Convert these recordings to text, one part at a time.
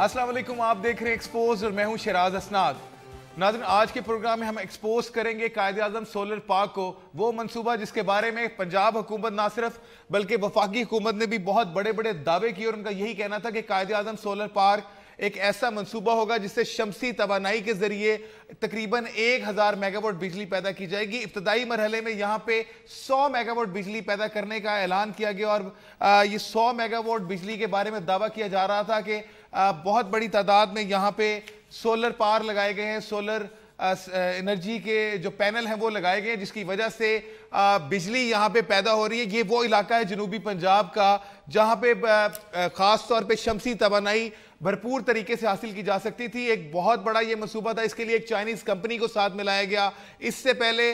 अस्सलाम वालेकुम, आप देख रहे हैं एक्सपोज और मैं हूं शहराज असनाद। नाज़रीन, आज के प्रोग्राम में हम एक्सपोज करेंगे कायद-ए-आज़म सोलर पार्क को, वो मंसूबा जिसके बारे में पंजाब हुकूमत ना सिर्फ बल्कि वफाकी हुकूमत ने भी बहुत बड़े बड़े दावे किए और उनका यही कहना था कि कायद-ए-आज़म सोलर पार्क एक ऐसा मंसूबा होगा जिससे शमसी तवानाई के जरिए तकरीबन 1000 मेगावाट बिजली पैदा की जाएगी। इब्तदाई मरहले में यहाँ पे 100 मेगावाट बिजली पैदा करने का ऐलान किया गया और ये 100 मेगावाट बिजली के बारे में दावा किया जा रहा था कि बहुत बड़ी तादाद में यहाँ पे सोलर पावर लगाए गए हैं, सोलर एनर्जी के जो पैनल हैं वो लगाए गए हैं, जिसकी वजह से बिजली यहाँ पे पैदा हो रही है। ये वो इलाका है जनूबी पंजाब का जहाँ पे ख़ास तौर पे शमसी तवानाई भरपूर तरीके से हासिल की जा सकती थी। एक बहुत बड़ा ये मंसूबा था, इसके लिए एक चाइनीज़ कंपनी को साथ मिलाया गया। इससे पहले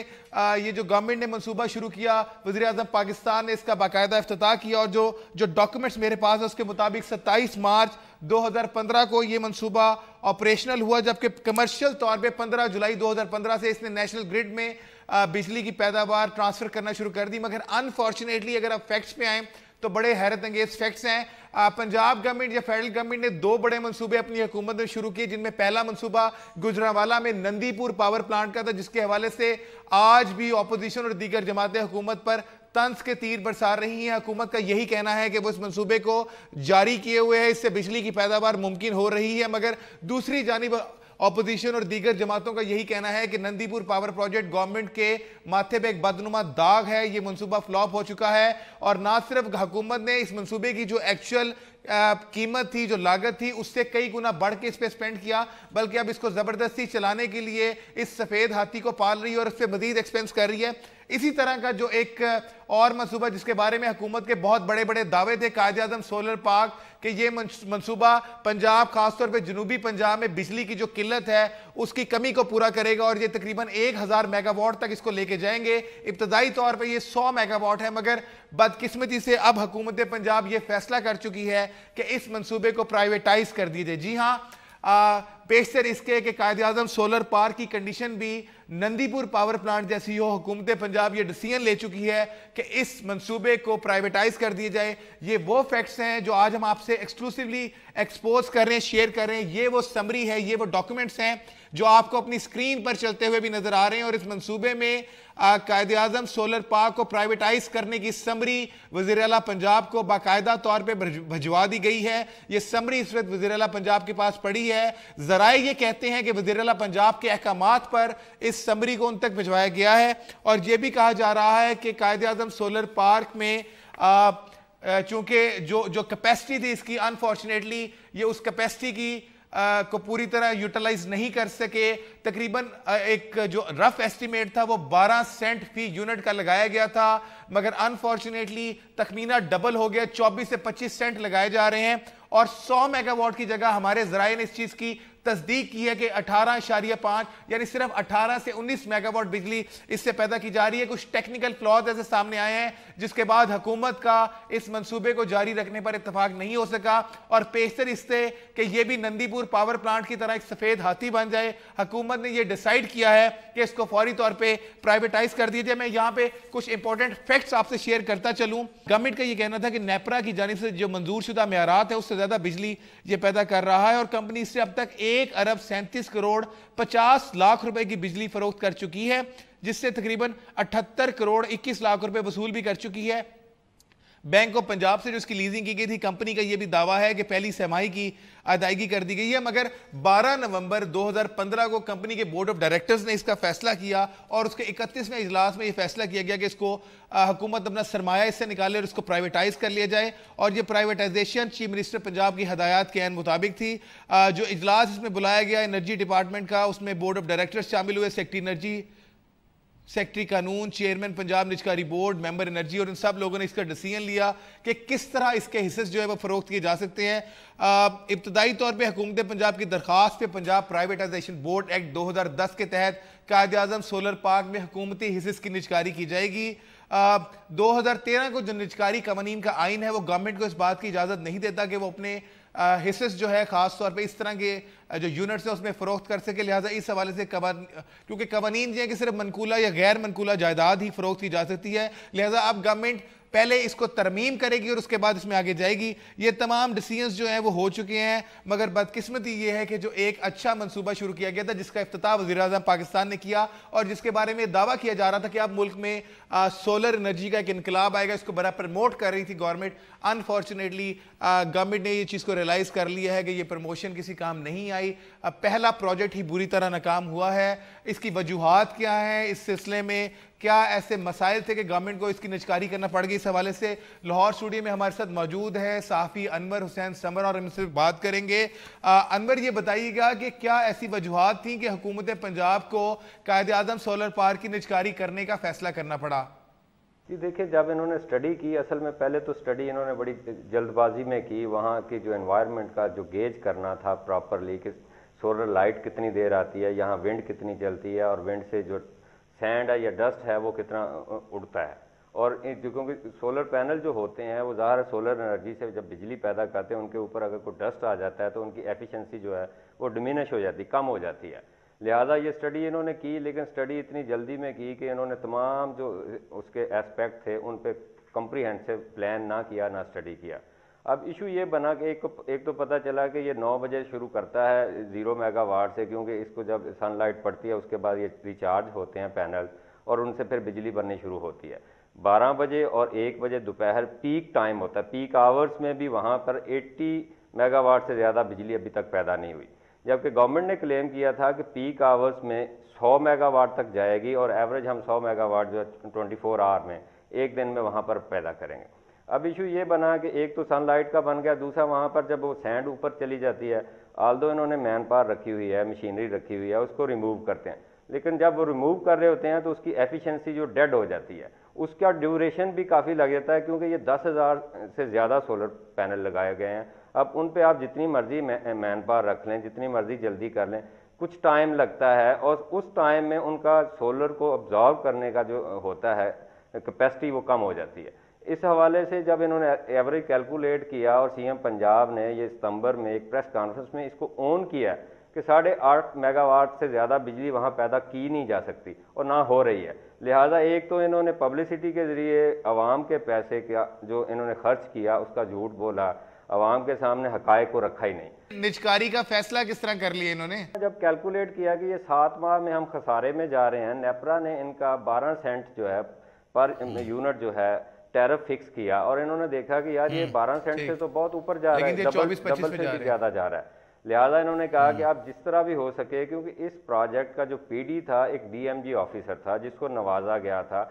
ये जो गवर्नमेंट ने मंसूबा शुरू किया, वज़ीर आज़म पाकिस्तान ने इसका बाकायदा इफ्तिताह किया और जो डॉक्यूमेंट्स मेरे पास है उसके मुताबिक 27 मार्च 2015 को ये मंसूबा ऑपरेशनल हुआ, जबकि कमर्शियल तौर पे 15 जुलाई 2015 से इसने नेशनल ग्रिड में बिजली की पैदावार ट्रांसफ़र करना शुरू कर दी। मगर अनफॉर्चुनेटली अगर आप फैक्ट्स पे आएँ तो बड़े हैरत अंगेज फैक्ट्स हैं। पंजाब गवर्नमेंट या फेडरल गवर्नमेंट ने 2 बड़े मंसूबे अपनी हुकूमत में शुरू किए, जिनमें पहला मंसूबा गुजरांवाला में नंदीपुर पावर प्लांट का था, जिसके हवाले से आज भी अपोजिशन और दीगर जमातें हुकूमत पर तंज के तीर बरसा रही हैं। हुकूमत का यही कहना है कि वो इस मंसूबे को जारी किए हुए है, इससे बिजली की पैदावार मुमकिन हो रही है। मगर दूसरी जानिब अपोजिशन और दीगर जमातों का यही कहना है कि नंदीपुर पावर प्रोजेक्ट गवर्नमेंट के माथे पे एक बदनुमा दाग है, ये मंसूबा फ्लॉप हो चुका है। और ना सिर्फ हुकूमत ने इस मंसूबे की जो एक्चुअल कीमत थी, जो लागत थी, उससे कई गुना बढ़ के इस पे स्पेंड किया, बल्कि अब इसको जबरदस्ती चलाने के लिए इस सफेद हाथी को पाल रही है और इस पर मजीद एक्सपेंस कर रही है। इसी तरह का जो एक और मंसूबा जिसके बारे में हुकूमत के बहुत बड़े बड़े दावे थे, कायद-ए-आज़म सोलर पार्क, कि ये मंसूबा पंजाब खासतौर पे जनूबी पंजाब में बिजली की जो किल्लत है उसकी कमी को पूरा करेगा और ये तकरीबन 1000 मेगावाट तक इसको लेके जाएंगे। इब्तदाई तौर पे ये 100 मेगावाट है, मगर बदकिस्मती से अब हुकूमत पंजाब ये फैसला कर चुकी है कि इस मंसूबे को प्राइवेटाइज कर दीजिए। जी हाँ, पेशतर इसके कि कायद-ए-आज़म सोलर पार्क की कंडीशन भी नंदीपुर पावर प्लांट जैसी हो, हुकूमत पंजाब ये डिसीजन ले चुकी है कि इस मंसूबे को प्राइवेटाइज कर दिया जाए। ये वो फैक्ट्स हैं जो आज हम आपसे एक्सक्लूसिवली एक्सपोज कर रहे हैं, शेयर कर रहे हैं। ये वो समरी है, ये वो डॉक्यूमेंट्स हैं जो आपको अपनी स्क्रीन पर चलते हुए भी नजर आ रहे हैं। और इस मंसूबे में कायद-ए-आज़म सोलर पार्क को प्राइवेटाइज करने की समरी वज़ीर आला पंजाब को बाकायदा तौर पे भिजवा दी गई है। ये समरी इस वक्त वज़ीर आला पंजाब के पास पड़ी है। ज़राए ये कहते हैं कि वज़ीर आला पंजाब के अहकामात पर इस समरी को उन तक भिजवाया गया है। और ये भी कहा जा रहा है कि कायद-ए-आज़म सोलर पार्क में चूंकि जो कैपेसिटी थी इसकी, अनफॉर्चुनेटली ये उस कैपेसिटी की को पूरी तरह यूटिलाइज नहीं कर सके। तकरीबन एक जो रफ एस्टिमेट था वो 12 सेंट फी यूनिट का लगाया गया था, मगर अनफॉर्चुनेटली तखमीना डबल हो गया, 24 से 25 सेंट लगाए जा रहे हैं। और 100 मेगावाट की जगह हमारे ज़राए ने इस चीज़ की तस्दीक की है कि 18.5 यानी सिर्फ 18 से 19 मेगावाट बिजली इससे पैदा की जा रही है। कुछ टेक्निकल फ्लॉज ऐसे सामने आए हैं जिसके बाद हुकूमत का इस मंसूबे को जारी रखने पर इत्तेफाक नहीं हो सका। और पेशतर इससे कि यह भी नंदीपुर पावर प्लांट की तरह एक सफेद हाथी बन जाए, हुकूमत ने यह डिसाइड किया है कि इसको फौरी तौर पर प्राइवेटाइज कर दिया जाए। मैं यहाँ पे कुछ इंपॉर्टेंट फैक्ट्स आपसे शेयर करता चलूँ। गवर्नमेंट का यह कहना था कि नेपरा की जानिब से जो मंजूर शुदा मेयारात है उससे ज्यादा बिजली ये पैदा कर रहा है और कंपनी इससे अब तक 1 अरब 37 करोड़ 50 लाख रुपए की बिजली फरोख्त कर चुकी है, जिससे तकरीबन 78 करोड़ 21 लाख रुपए वसूल भी कर चुकी है। बैंक ऑफ पंजाब से जो इसकी लीजिंग की गई थी, कंपनी का यह भी दावा है कि पहली सहमाही की अदायगी कर दी गई है। मगर 12 नवंबर 2015 को कंपनी के बोर्ड ऑफ डायरेक्टर्स ने इसका फैसला किया और उसके 31वें इजलास में यह फैसला किया गया कि इसको हुकूमत अपना सरमाया इससे निकाले और इसको प्राइवेटाइज कर लिया जाए। और ये प्राइवेटाइजेशन चीफ मिनिस्टर पंजाब की हदायत के मुताबिक थी। जो इजलास इसमें बुलाया गया एनर्जी डिपार्टमेंट का, उसमें बोर्ड ऑफ डायरेक्टर्स शामिल हुए, सेक्रेटरी एनर्जी, सेक्रेटरी कानून, चेयरमैन पंजाब निजकारी बोर्ड, मेंबर एनर्जी, और इन सब लोगों ने इसका डिसीजन लिया कि किस तरह इसके हिस्से जो है वो फरोख्त किए जा सकते हैं। इब्तदाई तौर पे हुकूमत पंजाब की दरख्वास्त पे पंजाब प्राइवेटाइजेशन बोर्ड एक्ट 2010 के तहत कायद-ए-आज़म सोलर पार्क में हुकूमती हिस्से की निजकारी की जाएगी। 2013 को जो निजकारी कवानीन का आइन है वो गवर्नमेंट को इस बात की इजाज़त नहीं देता कि वो अपने हिस्से जो है खास तौर पे इस तरह के जो यूनिट्स है उसमें फरोख्त कर सके। लिहाजा इस हवाले से क्योंकि कवानीन जो है कि सिर्फ मनकूला या गैर मनकूला जायदाद ही फरोख्त की जा सकती है, लिहाजा अब गवर्नमेंट पहले इसको तरमीम करेगी और उसके बाद इसमें आगे जाएगी। ये तमाम डिसीजंस जो हैं वो हो चुके हैं, मगर बदकिस्मती ये है कि जो एक अच्छा मंसूबा शुरू किया गया था जिसका इफ्तिताह वज़ीर-ए-आज़म पाकिस्तान ने किया और जिसके बारे में दावा किया जा रहा था कि अब मुल्क में सोलर एनर्जी का एक इनकलाब आएगा, इसको बड़ा प्रमोट कर रही थी गवर्नमेंट। अनफॉर्चुनेटली गवर्नमेंट ने ये चीज़ को रियलाइज़ कर लिया है कि ये प्रमोशन किसी काम नहीं आई। पहला प्रोजेक्ट ही बुरी तरह नाकाम हुआ है। इसकी वजूहात क्या है, इस सिलसिले में क्या ऐसे मसाइल थे कि गवर्नमेंट को इसकी निजकारी करना पड़ गई? इस हवाले से लाहौर स्टूडियो में हमारे साथ मौजूद है सहाफ़ी अनवर हुसैन समर और इनसे बात करेंगे। अनवर, ये बताइएगा कि क्या ऐसी वजूहात थी कि हुकूमत पंजाब को कायद-ए-आज़म सोलर पार्क की निजकारी करने का फैसला करना पड़ा? जी देखिए, जब इन्होंने स्टडी की, असल में पहले तो स्टडी इन्होंने बड़ी जल्दबाजी में की। वहाँ की जो एनवायरनमेंट का जो गेज करना था प्रॉपरली कि सोलर लाइट कितनी देर आती है, यहाँ विंड कितनी चलती है और विंड से जो सैंड है या डस्ट है वो कितना उड़ता है। और क्योंकि सोलर पैनल जो होते हैं वो ज़ाहिर सोलर एनर्जी से जब बिजली पैदा करते हैं, उनके ऊपर अगर कोई डस्ट आ जाता है तो उनकी एफिशिएंसी जो है वो डिमिनिश हो जाती है, कम हो जाती है। लिहाजा ये स्टडी इन्होंने की, लेकिन स्टडी इतनी जल्दी में की कि इन्होंने तमाम जो उसके एस्पेक्ट थे उन पे कम्प्रीहेंसिव प्लान ना किया, ना स्टडी किया। अब इशू ये बना कि एक तो पता चला कि ये 9 बजे शुरू करता है 0 मेगावाट से, क्योंकि इसको जब सनलाइट पड़ती है उसके बाद ये रिचार्ज होते हैं पैनल और उनसे फिर बिजली बननी शुरू होती है। 12 बजे और 1 बजे दोपहर पीक टाइम होता है। पीक आवर्स में भी वहाँ पर 80 मेगावाट से ज़्यादा बिजली अभी तक पैदा नहीं हुई, जबकि गवर्नमेंट ने क्लेम किया था कि पीक आवर्स में 100 मेगावाट तक जाएगी और एवरेज हम 100 मेगावाट जो 24 आवर में एक दिन में वहाँ पर पैदा करेंगे। अब इशू ये बना कि एक तो सनलाइट का बन गया, दूसरा वहाँ पर जब वो सैंड ऊपर चली जाती है, आल्दो इन्होंने मैन पावर रखी हुई है, मशीनरी रखी हुई है, उसको रिमूव करते हैं, लेकिन जब वो रिमूव कर रहे होते हैं तो उसकी एफिशिएंसी जो डेड हो जाती है, उसका ड्यूरेशन भी काफ़ी लग जाता है, क्योंकि ये 10,000 से ज़्यादा सोलर पैनल लगाए गए हैं। अब उन पे आप जितनी मर्जी मैन पावर रख लें, जितनी मर्जी जल्दी कर लें, कुछ टाइम लगता है और उस टाइम में उनका सोलर को ऑब्जॉर्व करने का जो होता है कैपेसिटी वो कम हो जाती है। इस हवाले से जब इन्होंने एवरेज कैलकुलेट किया और सीएम पंजाब ने ये सितंबर में एक प्रेस कॉन्फ्रेंस में इसको ऑन किया कि 8.5 मेगावाट से ज़्यादा बिजली वहाँ पैदा की नहीं जा सकती और ना हो रही है। लिहाजा एक तो इन्होंने पब्लिसिटी के ज़रिए आवाम के पैसे का जो इन्होंने खर्च किया उसका झूठ बोला, आवाम के सामने हकायक को रखा ही नहीं। निजकारी का फैसला किस तरह कर लिया इन्होंने? जब कैलकुलेट किया कि ये 7 माह में हम खसारे में जा रहे हैं, नेपरा ने इनका 12 सेंट जो है पर यूनिट जो है टैरिफ फिक्स किया और इन्होंने देखा कि यार ये 12 सेंट से तो बहुत ऊपर जा रहा है, डबल से भी ज्यादा जा रहा है। लिहाजा इन्होंने कहा कि आप जिस तरह भी हो सके, क्योंकि इस प्रोजेक्ट का जो पीडी था एक डीएमजी ऑफिसर था जिसको नवाजा गया था,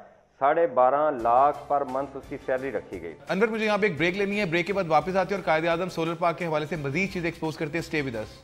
12.5 लाख पर मंथ उसकी सैलरी रखी गई। अनवर, मुझे यहाँ पे एक ब्रेक लेनी है, ब्रेक के बाद वापस आते हैं और कायद-ए-आज़म सोलर पार्क के हवाले से मजीद चीजें एक्सपोज करते हैं। Stay with us.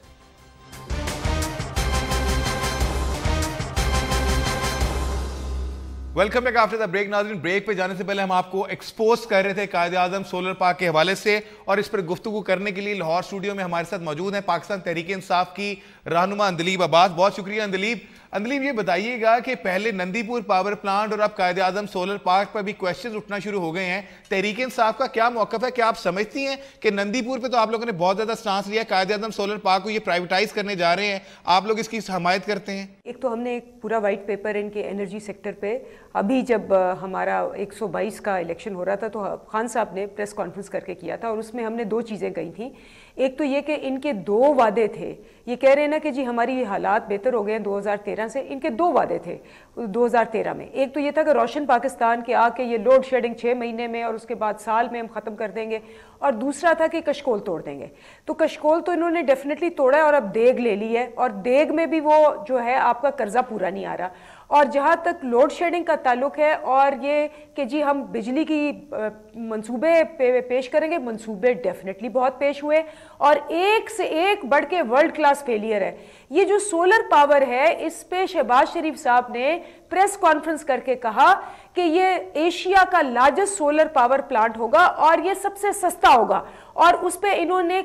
Welcome back after the break. नाज़रीन, ब्रेक पे जाने से पहले हम आपको एक्सपोज कर रहे थे कायद-ए-आज़म सोलर पार्क के हवाले से, और इस पर गुफ्तगू करने के लिए लाहौर स्टूडियो में हमारे साथ मौजूद है पाकिस्तान तहरीक इंसाफ की रहनुमा अंदलीब अब्बास। बहुत शुक्रिया अंदलीब। अंदलीब, ये बताइएगा कि पहले नंदीपुर पावर प्लांट और अब कायद-ए-आज़म सोलर पार्क पर भी क्वेश्चन उठना शुरू हो गए हैं। तहरीक इंसाफ का क्या मौक़िफ़ है? क्या आप समझती हैं कि नंदीपुर पे तो आप लोगों ने बहुत ज़्यादा स्टांस लिया, कायद-ए-आज़म सोलर पार्क को ये प्राइवेटाइज करने जा रहे हैं, आप लोग इसकी हमायत करते हैं? एक तो हमने एक पूरा वाइट पेपर इनके एनर्जी सेक्टर पे, अभी जब हमारा 122 का इलेक्शन हो रहा था तो खान साहब ने प्रेस कॉन्फ्रेंस करके किया था और उसमें हमने 2 चीज़ें कही थी। एक तो ये कि इनके 2 वादे थे, ये कह रहे हैं ना कि जी हमारी हालात बेहतर हो गए हैं 2013 से, इनके 2 वादे थे 2013 में। एक तो ये था कि रोशन पाकिस्तान के आके ये लोड शेडिंग 6 महीने में और उसके बाद साल में हम ख़त्म कर देंगे, और दूसरा था कि कशकोल तोड़ देंगे। तो कशकोल तो इन्होंने डेफिनेटली तोड़ा है और अब देग ले ली है, और देग में भी वो जो है आपका कर्जा पूरा नहीं आ रहा। और जहाँ तक लोड शेडिंग का ताल्लुक है और ये कि जी हम बिजली की मंसूबे पेश करेंगे, मंसूबे डेफिनेटली बहुत पेश हुए और एक से एक बढ़ के वर्ल्ड क्लास फेलियर है। ये जो सोलर पावर है, इस पे शहबाज शरीफ साहब ने प्रेस कॉन्फ्रेंस करके कहा कि ये एशिया का लार्जेस्ट सोलर पावर प्लांट होगा और ये सबसे सस्ता होगा, और उस पे इन्होंने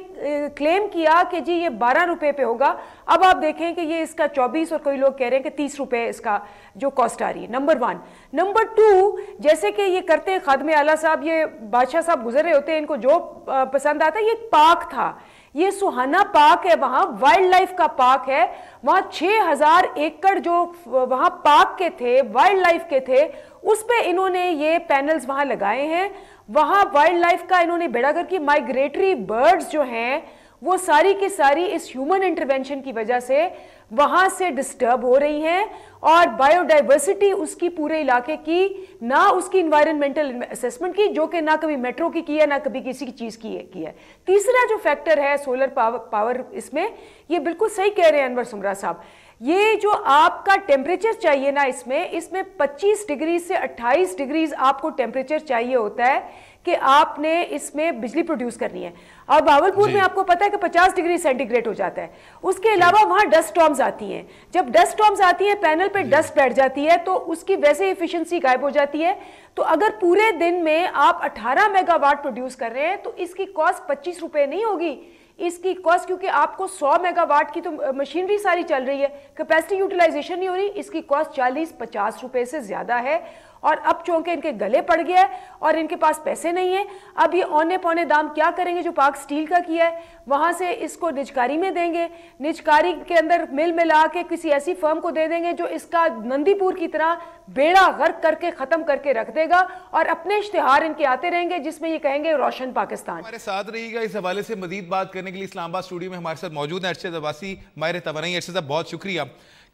क्लेम किया कि जी ये 12 रुपए पे होगा। अब आप देखें कि ये इसका 24 और कोई लोग कह रहे हैं कि 30 रुपए इसका जो कॉस्ट आ रही है। नंबर 1। नंबर 2, जैसे कि ये करते हैं खादमे आला साहब, ये बादशाह साहब गुजर रहे होते हैं, इनको जो पसंद आता है, ये पार्क था, ये सुहाना पार्क है, वहां वाइल्ड लाइफ का पार्क है, वहां 6000 एकड़ जो वहां पार्क के थे, वाइल्ड लाइफ के थे, उस पे इन्होंने ये पैनल्स वहां लगाए हैं। वहां वाइल्ड लाइफ का इन्होंने बेड़ा गर्क की माइग्रेटरी बर्ड्स जो हैं वो सारी की सारी इस ह्यूमन इंटरवेंशन की वजह से वहां से डिस्टर्ब हो रही हैं, और बायोडाइवर्सिटी उसकी पूरे इलाके की ना उसकी इन्वायरमेंटल असेसमेंट की, जो कि ना कभी मेट्रो की है ना कभी किसी की चीज की है। तीसरा जो फैक्टर है सोलर पावर इसमें, ये बिल्कुल सही कह रहे हैं अनवर सुमरा साहब, ये जो आपका टेम्परेचर चाहिए ना इसमें 25 डिग्री से 28 डिग्री आपको टेम्परेचर चाहिए होता है कि आपने इसमें बिजली प्रोड्यूस करनी है। और भावलपुर में आपको पता है कि 50 डिग्री सेंटीग्रेड हो जाता है। उसके अलावा वहां डस्ट स्टॉर्म्स आती हैं, जब डस्ट स्टॉर्म्स आती हैं पैनल पे डस्ट बैठ जाती है तो उसकी वैसे एफिशिएंसी गायब हो जाती है। तो अगर पूरे दिन में आप 18 मेगावाट प्रोड्यूस कर रहे हैं तो इसकी कॉस्ट 25 रुपए नहीं होगी, इसकी कॉस्ट, क्योंकि आपको 100 मेगावाट की तो मशीनरी सारी चल रही है, कैपेसिटी यूटिलाइजेशन नहीं हो रही, इसकी कॉस्ट 40-50 रुपए से ज्यादा है। और अब चूंकि इनके गले पड़ गया है और इनके पास पैसे नहीं है, अब ये औने पौने दाम क्या करेंगे, जो पार्क स्टील का किया है वहां से इसको निजकारी में देंगे, निजकारी के अंदर मिल मिला के किसी ऐसी फर्म को दे देंगे जो इसका नंदीपुर की तरह बेड़ा गर्क करके खत्म करके रख देगा, और अपने इश्तिहार इनके आते रहेंगे जिसमें ये कहेंगे रोशन पाकिस्तान। हमारे साथ रहिएगा इस हवाले से मजीद बात करने के लिए इस्लामाबाद स्टूडियो में हमारे साथ मौजूद है अरशद अब्बासी, माहिर तवानाई। अरशद साहब बहुत शुक्रिया।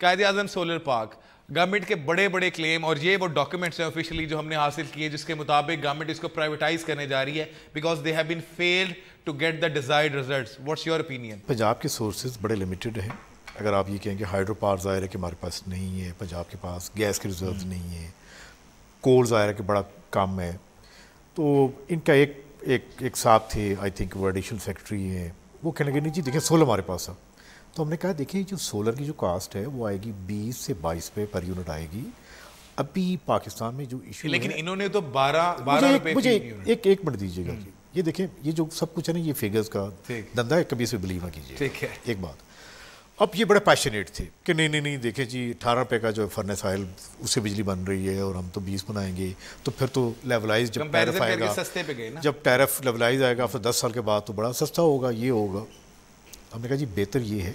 कायद-ए-आज़म सोलर पार्क, गवर्नमेंट के बड़े बड़े क्लेम, और ये वो डॉक्यूमेंट्स हैं ऑफिशियली जो हमने हासिल किए जिसके मुताबिक गवर्नमेंट इसको प्राइवेटाइज करने जा रही है because they have been failed to get the desired results. What's your opinion? Punjab के सोर्सेज बड़े लिमिटेड हैं। अगर आप ये कहेंगे हाइड्रो पावर ज़ाहिर है कि हमारे पास नहीं है, पंजाब के पास गैस के रिजर्व नहीं है, कोल ज़ाहिर है कि बड़ा कम है, तो इनका एक साहब थे आई थिंक वो एडिशनल सेक्रेटरी हैं, वो कहने लगे नहीं जी देखिए सोलर हमारे पास है। तो हमने कहा देखिए जो सोलर की जो कास्ट है वो आएगी 20 से 22 पे पर यूनिट आएगी। अभी पाकिस्तान में जो इशू, लेकिन इन्होंने तो 12 रुपए मुझे एक मिनट दीजिएगा जी, ये देखें ये जो सब कुछ है ना ये फिगर्स का धंधा है, कभी इसे बिलीव ना कीजिए। ठीक है, एक बात, अब ये बड़े पैशनेट थे कि नहीं देखें जी 18 रुपये का जो फर्नेस ऑयल उससे बिजली बन रही है और हम तो 20 बनाएंगे, तो फिर तो लेवलाइज जब टैरिफ आएगा, जब टैरिफ लेवलाइज आएगा आफ्टर 10 साल के बाद तो बड़ा सस्ता होगा, ये होगा। हमने कहा जी बेहतर ये है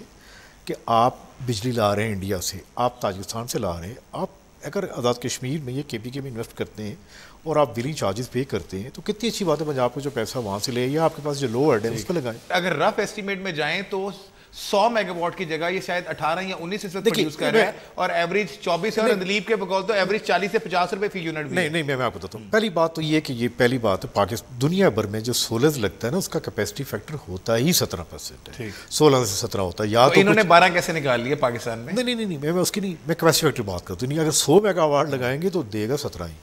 कि आप बिजली ला रहे हैं इंडिया से, आप ताजिकिस्तान से ला रहे हैं, आप अगर आज़ाद कश्मीर में ये KPK में इन्वेस्ट करते हैं और आप बिलिंग चार्जेस पे करते हैं तो कितनी अच्छी बात है, पंजाब को जो पैसा वहाँ से ले या आपके पास जो लो अर्ड है उस पर लगाएं। अगर रफ एस्टीमेट में जाएं तो 100 मेगावाट की जगह ये शायद 18 या 19 इस वक्त प्रोड्यूस कर रहा है, और एवरेज 24 है, और अंदलीब के बकौल तो एवरेज 40 से 50 रुपए फी यूनिट भी नहीं मैं आपको बताता हूँ। पहली बात तो ये कि ये पहली बात है पाकिस्तान दुनिया भर में जो सोलर लगता है ना उसका कैपेसिटी फैक्टर होता ही 17% है, 16 से 17 होता है। या तो इन्होंने 12 कैसे निकाल लिया पाकिस्तान में? नहीं मैं उसकी नहीं, मैं कैपेसिटी फैक्टर बात करता हूँ। अगर 100 मेगावाट लगाएंगे तो देगा 17 ही।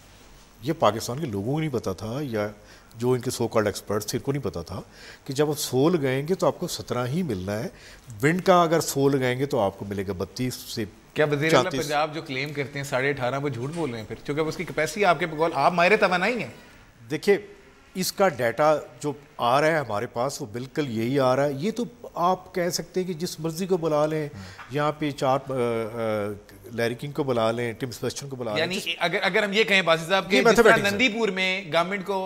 ये पाकिस्तान के लोगों को नहीं पता था, या जो इनके सो कॉल्ड एक्सपर्ट्स थे इनको नहीं पता था कि जब आप 100 लगाएंगे तो आपको 17 ही मिलना है। विंड का अगर 100 लगाएंगे तो आपको मिलेगा 32 से। क्या वज़ीर आज़म पंजाब जो क्लेम करते हैं 18.5 वो झूठ बोल रहे हैं फिर, क्योंकि उसकी कैपेसिटी आपके बकौल आप माहिर तवानाई हैं? देखिए इसका डाटा जो आ रहा है हमारे पास वो बिल्कुल यही आ रहा है। ये तो आप कह सकते हैं कि जिस मर्जी को बुला लें, यहाँ पे लैरी किंग को बुला लें, टिम स्पेस्टन को बुला लें, यानी अगर हम ये कहें बासी साहब कि जिस तरह नंदीपुर में गवर्नमेंट को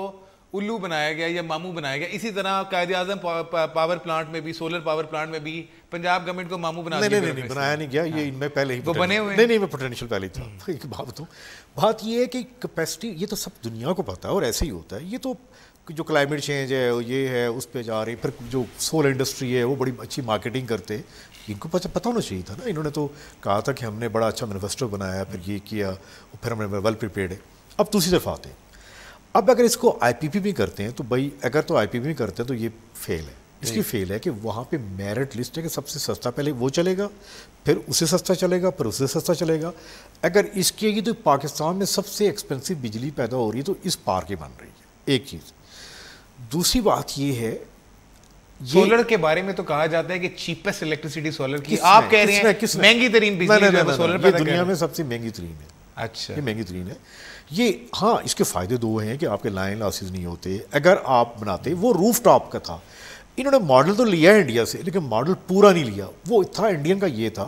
उल्लू बनाया गया या मामू बनाया गया, इसी तरह कायद-ए-आज़म पावर प्लांट में भी, सोलर पावर प्लांट में भी पंजाब गवर्नमेंट को मामू बना दिया। नहीं बनाया नहीं गया, ये इनमें पहले ही वो बने हुए नहीं मैं पोटेंशियल पहले ही था। एक बात बताऊं, बात ये है कि कैपेसिटी ये तो सब दुनिया को पता है और ऐसे ही होता है। ये तो जो क्लाइमेट चेंज है ये है उस पर जा रही, फिर जो सोलर इंडस्ट्री है वो बड़ी अच्छी मार्केटिंग करते हैं, इनको पता होना चाहिए था ना। इन्होंने तो कहा था कि हमने बड़ा अच्छा मैनिफेस्टो बनाया, फिर ये किया, फिर हमने वेल प्रिपेयर्ड है। अब दूसरी तरफ आते हैं, अब अगर इसको IPP भी करते हैं तो भाई अगर तो IPP भी करते हैं तो ये फेल है। इसलिए फेल है कि वहाँ पे मेरिट लिस्ट है कि सबसे सस्ता पहले वो चलेगा, फिर उससे सस्ता चलेगा, फिर उससे सस्ता चलेगा। अगर इसके ये तो पाकिस्तान में सबसे एक्सपेंसिव बिजली पैदा हो रही है तो इस पार की बन रही है, एक चीज़। दूसरी बात ये है सोलर के बारे में तो कहा जाता है कि चीपेस्ट इलेक्ट्रिसिटी सोलर की, आप कह रहे हैं महंगी तरीन बिजली सोलर पैदा दुनिया में सबसे महंगी तरीन है। अच्छा, ये महंगी तरीन है ये। हाँ इसके फ़ायदे दो हैं कि आपके लाइन लॉसेज नहीं होते। अगर आप बनाते, वो रूफ टॉप का था, इन्होंने मॉडल तो लिया है इंडिया से लेकिन मॉडल पूरा नहीं लिया। वो था इंडियन का ये था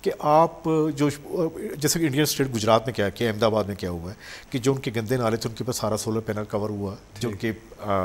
कि आप जो जैसे कि इंडियन स्टेट गुजरात में क्या किया, अहमदाबाद में क्या हुआ है कि जो उनके गंदे नाले थे उनके पास सारा सोलर पैनल कवर हुआ, जो उनके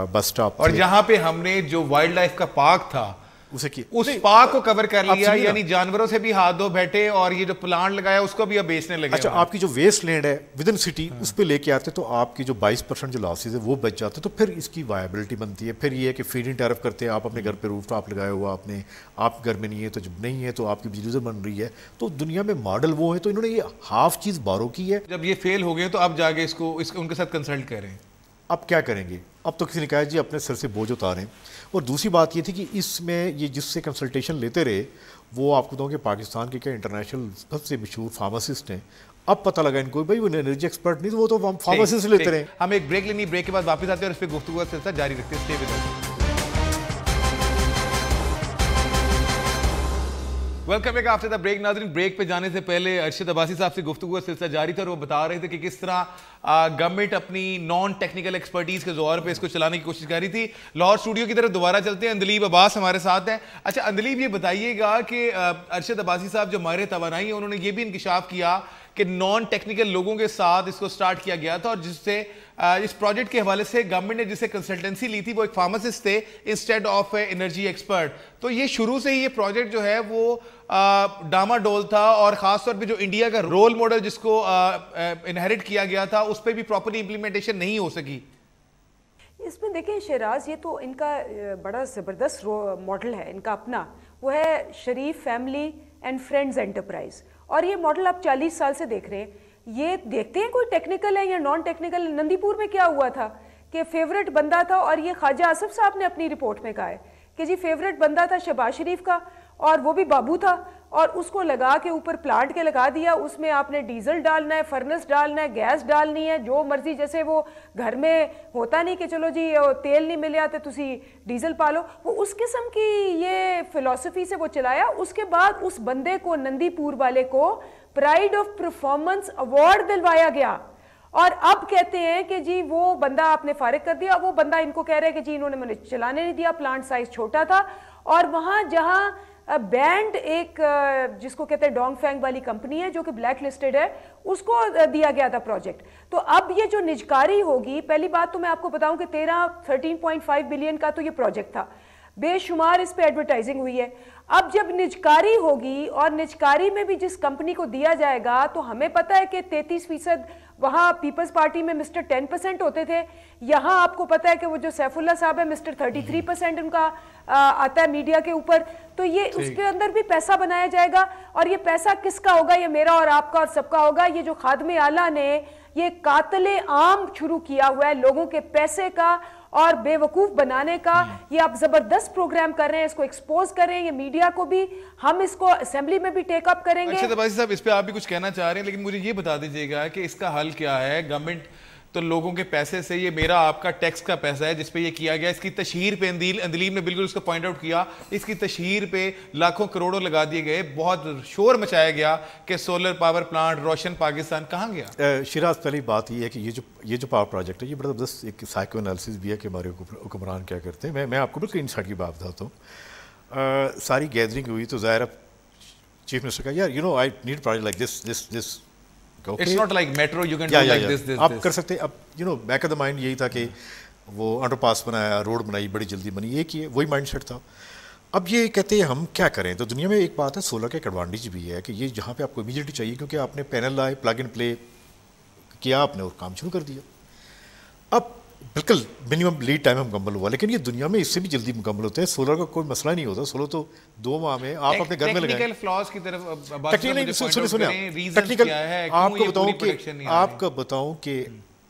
बस स्टॉप, और जहाँ पे हमने जो वाइल्ड लाइफ का पार्क था उसे की उस पार्क को कवर कर आप लिया, सुनिए ना। यानी जानवरों से भी हाथ धो बैठे और ये जो प्लांट लगाया उसको भी अब बेचने लगे अच्छा, हुए हैं। आपकी जो वेस्ट लैंड है विद इन सिटी उस पर लेके आते तो आपकी जो 22% जो लॉसेज है वो बच जाते, तो फिर इसकी वायबिलिटी बनती है। फिर ये है कि फीडिंग टैरिफ करते हैं, आप अपने घर पे रूफटॉप लगाया हुआ आपने, आप घर में नहीं है तो जब नहीं है तो आपकी बिजली बन रही है, तो दुनिया में मॉडल वो है, तो इन्होंने ये हाफ चीज़ बारो की है। जब ये फेल हो गए तो अब जाके इसको उनके साथ कंसल्ट करें। अब क्या करेंगे? अब तो किसी ने कहा जी अपने सिर से बोझ उतारें। और दूसरी बात ये थी कि इसमें ये जिससे कंसल्टेशन लेते रहे वो आपको बताऊँ कि पाकिस्तान के क्या इंटरनेशनल सबसे मशहूर फार्मासिस्ट हैं। अब पता लगा इनको भाई वो एनर्जी एक्सपर्ट नहीं, तो वो तो फार्मासिस्ट लेते रहे। हम एक ब्रेक लेनी, ब्रेक के बाद वापस आते हैं और इस पर गुफ्तगू का सिलसिला जारी रखते हैं। Stay with us. Welcome back after the break. नाज़रीन, ब्रेक पे जाने से पहले अरशद अब्बासी साहब से गुफ्तगू का सिलसिला जारी था और वो बता रहे थे कि किस तरह गवर्नमेंट अपनी नॉन टेक्निकल एक्सपर्टीज के जोर पे इसको चलाने की कोशिश कर रही थी। लाहौर स्टूडियो की तरफ दोबारा चलते हैं। अंदलीब अब्बास हमारे साथ हैं। अच्छा अंदलीब, ये बताइएगा कि अरशद अब्बासी साहब जो माहिर तवानाई है उन्होंने ये भी इंकिशाफ किया कि नॉन टेक्निकल लोगों के साथ इसको स्टार्ट किया गया था और जिससे इस प्रोजेक्ट के हवाले से गवर्नमेंट ने जिसे कंसल्टेंसी ली थी वो एक फार्मासिस्ट थे इंस्टेड ऑफ एनर्जी एक्सपर्ट। तो ये शुरू से ही ये प्रोजेक्ट जो है वो डामाडोल था और खासतौर पे जो इंडिया का रोल मॉडल जिसको इनहेरिट किया गया था उस पर भी प्रॉपरली इंप्लीमेंटेशन नहीं हो सकी। इसमें देखें शहराज, ये तो इनका बड़ा ज़बरदस्त मॉडल है इनका अपना, वो है शरीफ फैमिली एंड फ्रेंड्स एंटरप्राइज। और ये मॉडल आप 40 साल से देख रहे हैं। ये देखते हैं कोई टेक्निकल है या नॉन टेक्निकल। नंदीपुर में क्या हुआ था कि फेवरेट बंदा था, और ये ख्वाजा आसिफ साहब ने अपनी रिपोर्ट में कहा है कि जी फेवरेट बंदा था शहबाज शरीफ का, और वो भी बाबू था, और उसको लगा के ऊपर प्लांट के लगा दिया। उसमें आपने डीजल डालना है, फर्नेस डालना है, गैस डालनी है, जो मर्जी। जैसे वो घर में होता नहीं कि चलो जी तेल नहीं मिले तो तुसी डीजल पालो, वो उस किस्म की ये फिलॉसफी से वो चलाया। उसके बाद उस बंदे को, नंदीपुर वाले को, प्राइड ऑफ परफॉर्मेंस अवार्ड दिलवाया गया। और अब कहते हैं कि जी वो बंदा आपने फारिग कर दिया। वो बंदा इनको कह रहे हैं कि जी इन्होंने मुझे चलाने नहीं दिया, प्लांट साइज छोटा था। और वहां जहां बैंड एक जिसको कहते हैं डोंगफेंग वाली कंपनी है जो कि ब्लैक लिस्टेड है, उसको दिया गया था प्रोजेक्ट। तो अब ये जो निजकारी होगी, पहली बात तो मैं आपको बताऊं कि 13.5 बिलियन का तो ये प्रोजेक्ट था, बेशुमार इस पे एडवर्टाइजिंग हुई है। अब जब निजकारी होगी और निजकारी में भी जिस कंपनी को दिया जाएगा, तो हमें पता है कि 33% वहाँ पीपल्स पार्टी में मिस्टर 10% होते थे। यहाँ आपको पता है कि वो जो सैफुल्ला साहब है मिस्टर 33% उनका आता है मीडिया के ऊपर। तो ये उसके अंदर भी पैसा बनाया जाएगा, और ये पैसा किसका होगा? ये मेरा और आपका और सबका होगा। ये जो खादमे आला ने ये कातले आम शुरू किया हुआ है लोगों के पैसे का और बेवकूफ बनाने का, ये आप जबरदस्त प्रोग्राम कर रहे हैं, इसको एक्सपोज कर रहे हैं। ये मीडिया को भी, हम इसको असेंबली में भी टेक अप करेंगे। अच्छा अब्बासी साहब, इस पे आप भी कुछ कहना चाह रहे हैं, लेकिन मुझे ये बता दीजिएगा कि इसका हल क्या है। गवर्नमेंट तो लोगों के पैसे से, ये मेरा आपका टैक्स का पैसा है जिस पे ये किया गया, इसकी तशहीर पे अंदलीब ने बिल्कुल उसको पॉइंट आउट किया, इसकी तशहीर पे लाखों करोड़ों लगा दिए गए, बहुत शोर मचाया गया कि सोलर पावर प्लांट रोशन पाकिस्तान। कहाँ गया? शिराज, पहली बात ये है कि ये जो पावर प्रोजेक्ट है ये बड़ा जबरदस्त एक साइको एनालिसिस भी है कि हमारे हुक्मरान क्या करते हैं। मैं आपको बिल्कुल इनसाइड की बात बताता हूँ। सारी गैदरिंग हुई तो ज़ाहिर चीफ मिनिस्टर का, यार you know I need project like this. It's not like metro, you can do like this. आप कर सकते हैं। अब you know back of the mind यही था कि वो अंडरपास बनाया, रोड बनाई, बड़ी जल्दी बनी, एक ही वही माइंडसेट था। अब ये कहते हैं हम क्या करें, तो दुनिया में एक बात है, सोलर का एक एडवांटेज भी है कि ये जहाँ पे आपको इमीडिएटली चाहिए, क्योंकि आपने पैनल लाए, प्लग एंड प्ले किया आपने और काम शुरू कर दिया। अब बिल्कुल मिनिमम लीड टाइम मुकम्मल हुआ, लेकिन ये दुनिया में इससे भी जल्दी मुकम्मल होते हैं। सोलर का कोई मसला नहीं होता। सोलर तो 2 माह में आप अपने घर में लगाएं। टेक्निकल फ्लॉज की तरफ टेक्निकल आपको बताऊं कि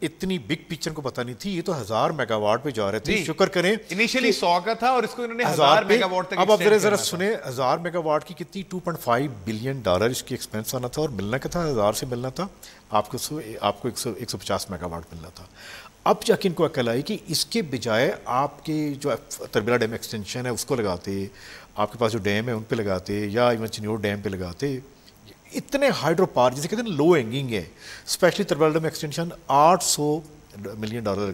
इतनी बिग पिक्चर को पता नहीं थी। ये तो 1000 मेगावाट पे जा रहे थे, शुक्र करें इनिशियली 100 का था और इसको इन्होंने 1000 मेगावाट तक। अब आप जरा सुने, 1000 मेगावाट की कितनी $2.5 बिलियन इसकी एक्सपेंस आना था, और मिलना क्या था? 1000 से मिलना था आपको 150 मेगावाट मिलना था। अब जाके इनको अकल आई कि इसके बजाय आपके जो तरबिला डैम एक्सटेंशन है उसको लगाते, आपके पास जो डैम है उन पे लगाते, या इवन चिन्योर डैम पे लगाते। इतने हाइड्रो पावर जिसे कहते हैं लो हैंगिंग है, specially Tarbela dam extension 800 million dollar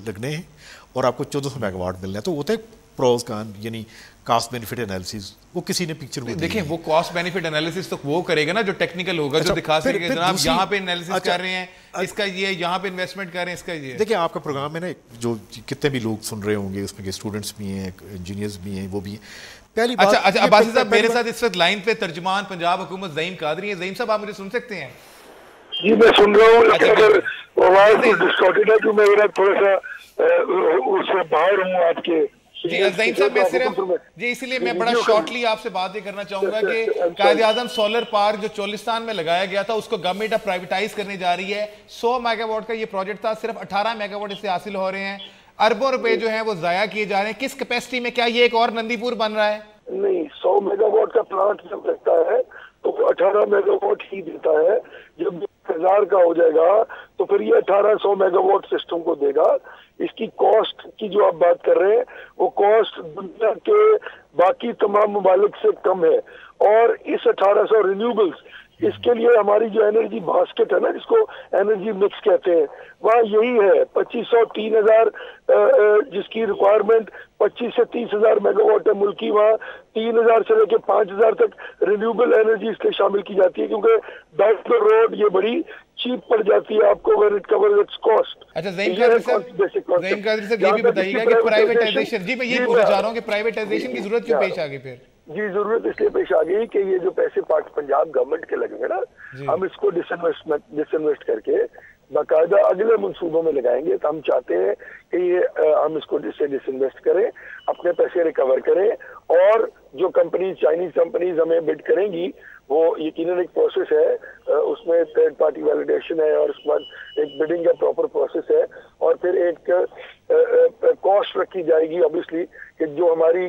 लगने हैं और आपको 1400 मेगावाट मिलना है। तो होता है प्रोज कान, यानी कॉस्ट बेनिफिट एनालिसिस, वो किसी ने पिक्चर में देखिए वो कॉस्ट बेनिफिट एनालिसिस तो वो करेगा ना जो टेक्निकल होगा, जो दिखा सके जनाब यहाँ पे एनालिसिस कर रहे हैं, इसका ये यहाँ पे इन्वेस्टमेंट कर रहे हैं, इसका ये। देखिए आपका प्रोग्राम में ना जो कितने भी लोग सुन रहे होंगे उसमें के स्टूडेंट्स भी हैं, इंजीनियर्स भी हैं, वो भी पहली बात। अच्छा अब्बासी साहब मेरे साथ इस वक्त लाइन पे तर्जुमान पंजाब हुकूमत ज़हीम कादरी है। ज़हीम साहब आप मुझे सुन सकते हैं? जी मैं सुन रहा हूँ, लेकिन अगर आवाज डिस्टॉर्टेड है तो मैं मेरा थोड़ा सा उससे बाहर हूँ आपके। जी ज़हीम साहब मैं सिर्फ जी इसलिए मैं बड़ा शॉर्टली आपसे बात ये करना चाहूंगा कि कायद-ए-आज़म सोलर पार्क जो चोलिस्तान में लगाया गया था उसको गवर्नमेंट अब प्राइवेटाइज करने जा रही है। 100 मेगावाट का ये प्रोजेक्ट था, सिर्फ 18 मेगावाट इससे हासिल हो रहे हैं। अरबों रुपए जो है वो जाया किए जा रहे हैं। किस कैपेसिटी में, क्या ये एक और नंदीपुर बन रहा है? नहीं, 100 मेगावाट का प्लांट जब लगता है तो 18 मेगावाट ही देता है। जब 1000 का हो जाएगा तो फिर ये 1800 मेगावाट सिस्टम को देगा। इसकी कॉस्ट की जो आप बात कर रहे हैं वो कॉस्ट दुनिया के बाकी तमाम ममालिक से कम है। और इस 1800 रिन्यूएबल्स, इसके लिए हमारी जो एनर्जी बास्केट है ना, जिसको एनर्जी मिक्स कहते हैं, वहाँ यही है 2500 3000 जिसकी रिक्वायरमेंट 25 से 30,000 मेगावाट है मुल्की, वहाँ 3000 से लेकर 5000 तक रिन्यूएबल एनर्जी इसके शामिल की जाती है, क्योंकि डाउन द रोड ये बड़ी चीप पड़ जाती है आपको when it covers it's cost. अच्छा ज़हीम कादरी साहब ये भी बताइएगा कि प्राइवेटाइजेशन, जी मैं ये पूछना चाह रहा हूँ कि प्राइवेटाइजेशन की जरूरत क्यों पेश आ गई फिर? जी जरूरत इसलिए पेश आ गई कि ये जो पैसे पंजाब गवर्नमेंट के लगेंगे ना, हम इसको डिसइन्वेस्ट करके बाकायदा अगले मंसूबों में लगाएंगे। तो हम चाहते हैं कि ये हम इसको डिसइन्वेस्ट करें, अपने पैसे रिकवर करें, और जो कंपनी चाइनीज कंपनीज हमें बिड करेंगी वो यकीनन एक प्रोसेस है, उसमें थर्ड पार्टी वैलिडेशन है और उसके बाद एक बिडिंग का प्रॉपर प्रोसेस है, और फिर एक कॉस्ट रखी जाएगी ऑब्वियसली कि जो हमारी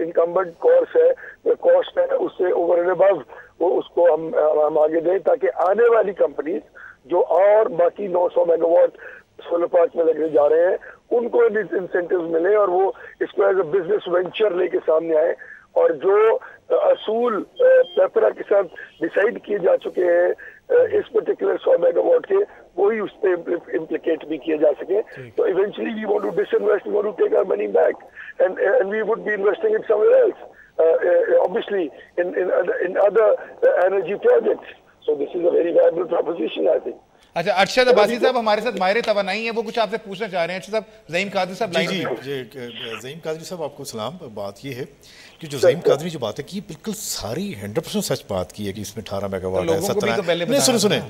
इनकम्बेंट कॉस्ट है उससे ओवर एंड अबव वो उसको हम आगे दें, ताकि आने वाली कंपनीज जो और बाकी 900 मेगावाट सोलर पार्क में लगने जा रहे हैं उनको इंसेंटिव मिले और वो इसको एज अ बिजनेस वेंचर लेके सामने आए, और जो असूल पेपरा के साथ डिसाइड किए जा चुके हैं इस पर्टिकुलर 100 मेगावाट के, वही उस पर इम्प्लीकेट भी किए जा सके। तो eventually we want to disinvest, we want to take our money back and we would be investing it somewhere else, obviously in other energy projects. So this is a very viable proposition I think. अच्छा अरशद अब्बासी साहब हमारे साथ माहिर तवानाई है, वो कुछ आपसे पूछना चाह रहे हैं। अच्छा साहब ज़हीम कादरी साहब लाइन में। ज़हीम कादरी साहब आपको सलाम। बात ये है कि जो ज़हीम कादरी जो बातें की बिल्कुल सारी 100% सच बात की है कि इसमें 18 मेगावाट है, 17 नहीं सुने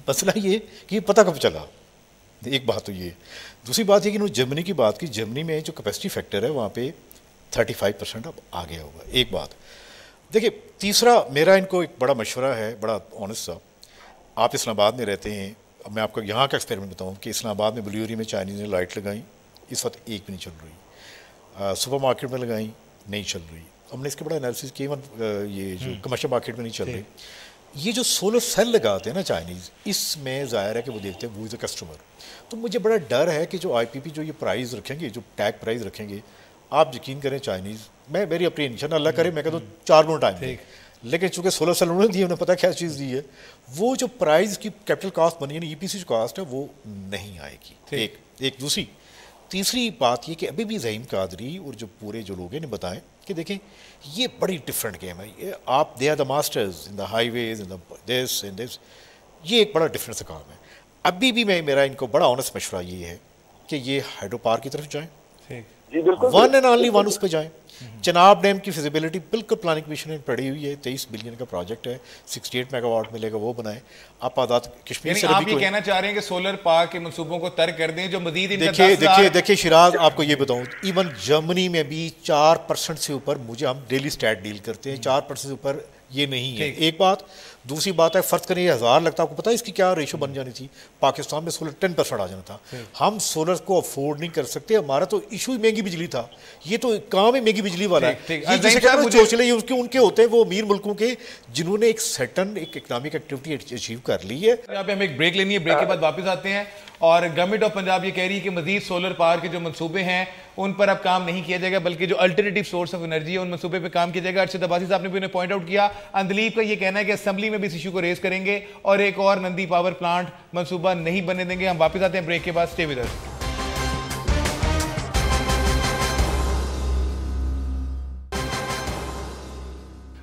मसला ये कि पता कब चला, एक बात तो ये। दूसरी बात ये कि उन्होंने जर्मनी की बात की, जर्मनी में जो कैपेसिटी फैक्टर है वहाँ पे 35% अब आ गया होगा, एक बात। देखिए तीसरा मेरा इनको एक बड़ा मशवरा है, बड़ा ऑनेस्ट सा, आप इस्लामाबाद में रहते हैं, अब मैं आपको यहाँ का एक्सपेरिमेंट बताऊँ कि इस्लामाबाद में बुलियोरी में चाइनीज़ ने लाइट लगाई, इस वक्त एक भी नहीं चल रही। सुपर मार्केट में लगाई, नहीं चल रही। हमने इसके बड़ा एनालिसिस किया, ये जो कमर्शियल मार्केट में नहीं चल रही। ये जो सोलर सेल लगाते हैं ना चाइनीज़, इसमें ज़ाहिर है कि वो देखते हैं वो इज़ अ कस्टमर। तो मुझे बड़ा डर है कि जो IPP जो ये प्राइस रखेंगे, जो टैग प्राइस रखेंगे, आप यकीन करें चाइनीज़, मैं मेरी अपनी इंशाल्लाह अल्लाह करे मैं कहता हूँ 4 गुना टाइम, लेकिन चूंकि सोलर सेल उन्होंने दी, उन्हें पता क्या चीज़ दी है, वो जो प्राइस की कैपिटल कॉस्ट बनी है, EPC जो कॉस्ट है वो नहीं आएगी। एक दूसरी तीसरी बात ये कि अभी भी ज़हीम कादरी और जो पूरे जो लोग हैं ने बताएं कि देखें ये बड़ी डिफरेंट गेम है। ये आप they are the masters in the highways in this, ये एक बड़ा डिफरेंट सा काम है। अभी भी मेरा इनको बड़ा ऑनेस्ट मशवरा ये है कि ये हाइड्रो पार्क की तरफ जाएँ, वन एंड ओनली वन उस पर जाएँ। चनाब डैम की फिजिबिलिटी बिल्कुल प्लानिंग कमीशन में पड़ी हुई है, 23 बिलियन का प्रोजेक्ट है, 68 मेगावाट मिलेगा, वो बनाए। आप आज़ाद कश्मीर से आप ये कहना चाह रहे हैं कि सोलर पार्क के मंसूबों को तर्क कर दें जो मजीद। देखिए शिराज, आपको ये बताऊं, इवन जर्मनी में भी 4% से ऊपर, मुझे हम डेली स्टैट डील करते हैं, 4% से ऊपर ये नहीं है, एक बात। दूसरी बात है फ़र्ज करें 1000 लगता है, आपको पता है इसकी क्या रेशो बन जानी थी, पाकिस्तान में सोलर 10% आ जाना था। हम सोलर को अफोर्ड नहीं कर सकते, हमारा तो इशू ही महंगी बिजली था, ये तो काम ही महंगी बिजली वाला है। चोचले उनके होते हैं वो अमीर मुल्कों के जिन्होंने एक सर्टन एक इकनॉमिक एक्टिविटी अचीव कर ली है। यहाँ पे हमें एक ब्रेक लेनी है, ब्रेक के बाद वापस आते हैं। और गवर्नमेंट ऑफ पंजाब ये कह रही है कि मजीद सोलर पावर के जो मंसूबे हैं उन पर अब काम नहीं किया जाएगा, बल्कि जो अल्टरनेटिव सोर्स ऑफ एनर्जी है उन मंसूबे पे काम किया जाएगा। अरशद अब्बासी साहब ने भी उन्हें पॉइंट आउट किया। अंदलीब का ये कहना है कि असेंबली में भी इस इशू को रेज करेंगे और एक और नंदी पावर प्लांट मंसूबा नहीं बनने देंगे। हम वापस आते हैं ब्रेक के बाद, stay with us.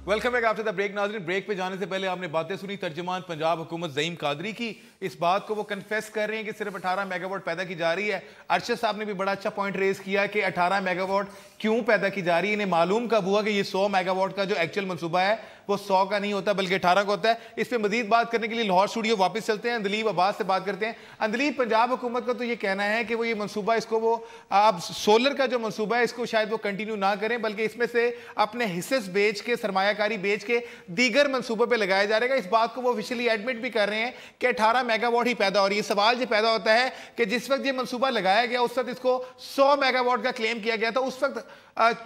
Welcome back after the break. नाज़रीन, ब्रेक पे जाने से पहले आपने बातें सुनी तर्जुमान पंजाब हुकूमत ज़ईम कादरी की। इस बात को वो कन्फेस कर रहे हैं कि सिर्फ 18 मेगावाट पैदा की जा रही है। अरशद साहब ने भी बड़ा अच्छा पॉइंट रेज किया कि 18 मेगावाट क्यों पैदा की जा रही है। इन्हें मालूम कब हुआ कि ये 100 मेगावाट का जो एक्चुअल मनसूबा है वो 100 का नहीं होता बल्कि 18 का होता है। इस पर मजीद बात करने के लिए लाहौर स्टूडियो वापस चलते हैं, अंदलीब अब्बास से बात करते हैं। अंदलीब, पंजाब हुकूमत का तो ये कहना है कि वो ये मनसूबा इसको वो आप सोलर का जो मनसूबा है इसको शायद वो कंटिन्यू ना करें बल्कि इसमें से अपने हिस्से बेच के, सरमायाकारी बेच के दीगर मनसूबों पे लगाया जा रहा है। इस बात को वो ऑफिशियली एडमिट भी कर रहे हैं कि 18 मेगावाट ही पैदा हो रही है। सवाल ये पैदा होता है कि जिस वक्त ये मनसूबा लगाया गया उस वक्त इसको 100 मेगावाट का क्लेम किया गया था। उस वक्त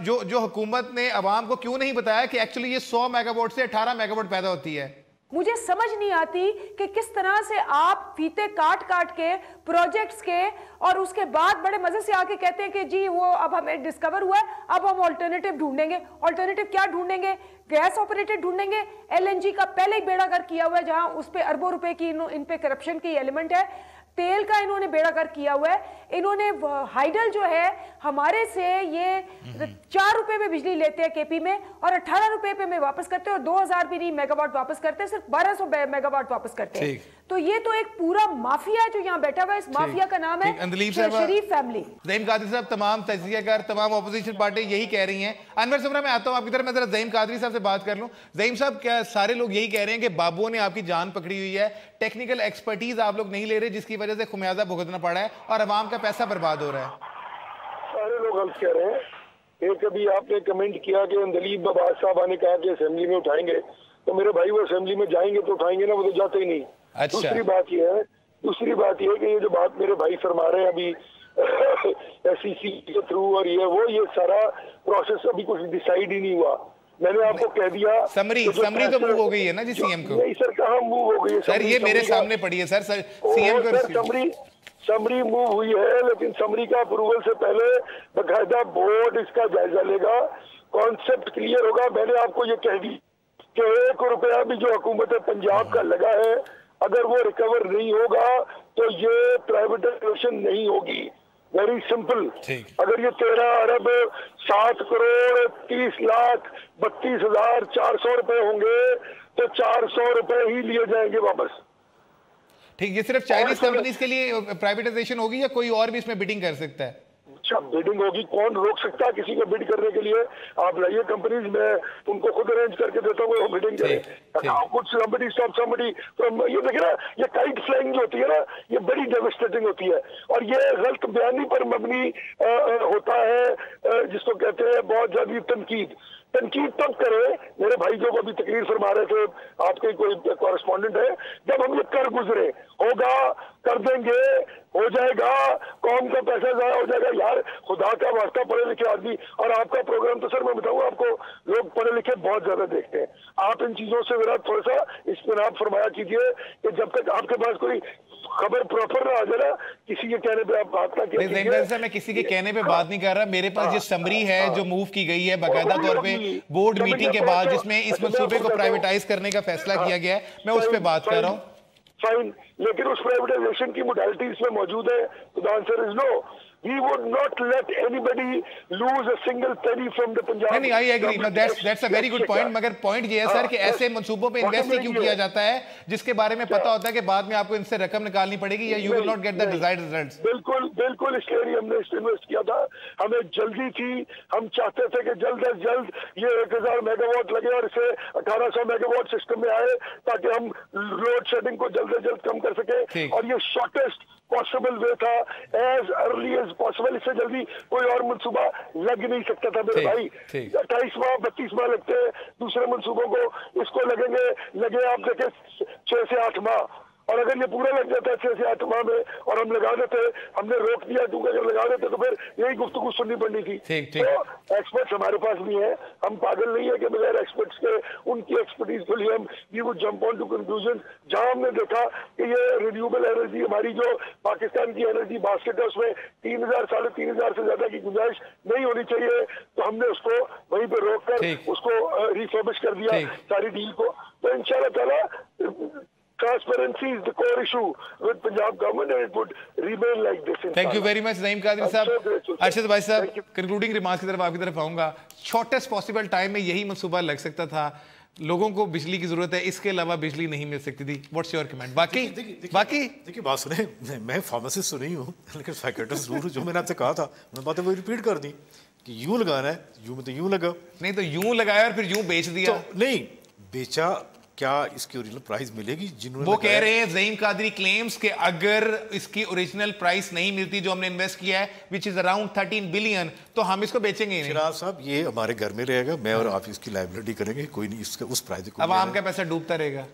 जो हुकूमत ने अवाम को क्यों नहीं बताया कि एक्चुअली ये 100 मेगावाट से 18 मेगावाट पैदा होती है? मुझे समझ नहीं आती कि किस तरह से आप फीते काट काट के प्रोजेक्ट्स के और उसके बाद बड़े मजे से आके कहते हैं कि जी वो अब हमें डिस्कवर हुआ है, अब हम ऑल्टरनेटिव ढूंढेंगे। ऑल्टरनेटिव क्या ढूंढेंगे? गैस ऑपरेटेड ढूंढेंगे। एलएनजी का पहले ही बेड़ा गर्क किया हुआ है, जहां उस पे अरबों रुपए की इन पे करप्शन की एलिमेंट है। तेल का इन्होंने बेड़ा गर्क किया हुआ है। इन्होंने हाइडल जो है हमारे से ये 4 रुपए में बिजली लेते हैं केपी में और 18 रुपए पे में वापस करते हैं और 2000 भी नहीं मेगावाट वापस करते हैं, सिर्फ 1200 मेगावाट वापस करते हैं। तो ये तो एक पूरा माफिया है जो यहाँ बैठा हुआ है। इस माफिया का नाम है शरीफ फैमिली। ज़ईम कादरी साहब, तमाम तजियाकार, तमाम अपोजिशन पार्टी यही कह रही हैं। अनवर समरा, मैं आता हूँ आपकी तरफ, मैं जरा ज़ईम कादरी साहब से बात कर लूँ। ज़ईम साहब, क्या सारे लोग यही कह रहे हैं कि बाबुओं ने आपकी जान पकड़ी हुई है, टेक्निकल एक्सपर्टीज आप लोग नहीं ले रहे जिसकी वजह से खुमियाजा भुगतना पड़ा है और अवाम का पैसा बर्बाद हो रहा है? सारे लोग गलत कह रहे हैं। एक अभी आपने कमेंट किया कि अंदलीब अब्बास साहब ने कहा कि असेंबली में उठाएंगे, तो मेरे भाई वो असेंबली में जाएंगे तो उठाएंगे ना, वो तो जाते ही नहीं। अच्छा। दूसरी बात यह है कि ये जो बात मेरे भाई फरमा रहे हैं अभी एसईसी के थ्रू और ये सारा प्रोसेस अभी कुछ डिसाइड ही नहीं हुआ। मैंने आपको कह दिया समरी तो मूव हो गई है ना जी सीएम को। नहीं सर, कहाँ मूव हो गई है सर? ये मेरे सामने पड़ी है सर सीएम को। समरी मूव हुई है, लेकिन समरी का अप्रूवल से पहले बकायदा बोर्ड इसका जायजा लेगा, कॉन्सेप्ट क्लियर होगा। मैंने आपको ये कह दी कि 1 रुपया भी जो हुकूमत पंजाब का लगा है अगर वो रिकवर नहीं होगा तो ये प्राइवेटाइजेशन नहीं होगी। Very simple. अगर ये 13 अरब 7 करोड़ 30 लाख 32,400 रुपए होंगे तो 400 रुपए ही लिए जाएंगे वापस। ठीक, ये सिर्फ चाइनीज कंपनीज के लिए प्राइवेटाइजेशन होगी या कोई और भी इसमें बिडिंग कर सकता है? अच्छा, बिडिंग होगी, कौन रोक सकता है किसी को बिड करने के लिए? आप लाइए कंपनीज में उनको खुद अरेंज करके देता हूँ, वो बिडिंग करें। कुछ somebody stop somebody from, ये देखिए ना, ये काइट फ्लाइंग जो होती है ना, ये बड़ी डेविस्टेटिंग होती है और ये गलत बयानी पर मबनी होता है, जिसको कहते हैं बहुत ज्यादा तनकीद तब करे। मेरे भाई जो अभी तकरीर फरमा रहे थे, आपके कोई कॉरेस्पॉन्डेंट है, जब हम ये कर गुजरे, होगा, कर देंगे, हो जाएगा, कौम का पैसा जाया हो जाएगा। यार खुदा का वास्ता, पढ़े लिखे आदमी, और आपका प्रोग्राम तो सर मैं बताऊंगा आपको, लोग पढ़े लिखे बहुत ज्यादा देखते हैं। आप इन चीजों से मेरा थोड़ा सा इस्तेमाल फरमाया कीजिए कि जब तक आपके पास कोई खबर प्रॉपर ना आ जाए ना, किसी के कहने पे आप बात ना कीजिए। मैं किसी के कहने पे बात नहीं कर रहा, मेरे पास जो समरी है जो मूव की गई है बाकायदा तौर पे बोर्ड मीटिंग के बाद, जिसमें इस मंसूबे को प्राइवेटाइज करने का फैसला किया गया है, मैं उस पर बात कर रहा हूँ। फाइन, लेकिन उस प्राइवेटाइजेशन की मोडालिटी इसमें मौजूद है, तो the answer is no. We would not let anybody lose a single penny from the Punjab. नहीं, I agree. That's a very good point. मगर पॉइंट ये है सर कि ऐसे मंसूबों पे इन्वेस्ट क्यों किया जाता है जिसके बारे में पता होता है कि बाद में आपको इनसे रकम निकालनी पड़ेगी या you will not get the desired results. बिल्कुल इसलिए हमने इन्वेस्ट किया था, हमें जल्दी थी, हम चाहते थे कि जल्द अज जल्द ये 1000 मेगावाट लगे और इसे 1800 मेगावाट सिस्टम में आए ताकि हम लोड शेडिंग को जल्द अज जल्द कम कर सके, और ये शॉर्टेस्ट पॉसिबल वे था, एज अर्ली एज पॉसिबल। इससे जल्दी कोई और मंसूबा लग नहीं सकता था मेरे भाई। 28 माह 32 माह लगते हैं दूसरे मंसूबों को, इसको लगे आप देखें 6 से 8 माह, और अगर ये पूरा लग जाता है 6 से 8 माह में और हम लगा देते, हमने रोक दिया क्योंकि अगर लगा देते तो फिर यही गुफ्तगू सुननी पड़नी थी। तो एक्सपर्ट्स हमारे पास भी हैं, हम पागल नहीं है कि बगैर एक्सपर्ट्स के, उनकी एक्सपर्टीज के लिए हम we would jump on to conclusion. जहां हमने देखा कि ये रिन्यूएबल एनर्जी, हमारी जो पाकिस्तान की एनर्जी बास्केट है उसमें 3000 3,500 से ज्यादा की गुंजाइश नहीं होनी चाहिए, तो हमने उसको वहीं पर रोक कर उसको रिफर्बिश कर दिया सारी डील को। तो इंशाल्लाह ताला Transparency is the core issue with Punjab government and it would remain like this. Thank you very much ज़हीम Qadri साहब। अर्शद भाई साहब, कंक्लूडिंग रिमार्क्स की तरफ आपकी तरफ आऊंगा। शॉर्टेस्ट पॉसिबल टाइम में यही मंसूबा लग सकता था, लोगों को बिजली की जरूरत है, इसके अलावा बिजली नहीं मिल सकती थी। What's your comment? बाकी देखिए बात सुने, मैं फार्मासिस्ट तो नहीं हूँ लेकिन साइकियाट्रिस्ट जरूर, जो मैंने आपसे कहा था मैंने बातें वो रिपीट कर दी कि यूं लगाना है, यूं में तो यूं लगा, नहीं तो यूं लगाया और फिर यूं बेच दिया। तो नहीं बेचा, क्या इसकी ओरिजिनल प्राइस मिलेगी? जिन्होंने वो कह रहे हैं ज़हीम कादरी क्लेम्स कि अगर इसकी ओरिजिनल प्राइस नहीं मिलती जो हमने इन्वेस्ट किया है विच इज अराउंड 13 बिलियन, तो हम इसको बेचेंगे ही नहीं। चिराग साहब ये हमारे घर में रहेगा, मैं और आप इसकी लाइबिलिटी करेंगे, कोई नहीं इसका उस प्राइस को। अब आम का पैसा डूबता रहेगा।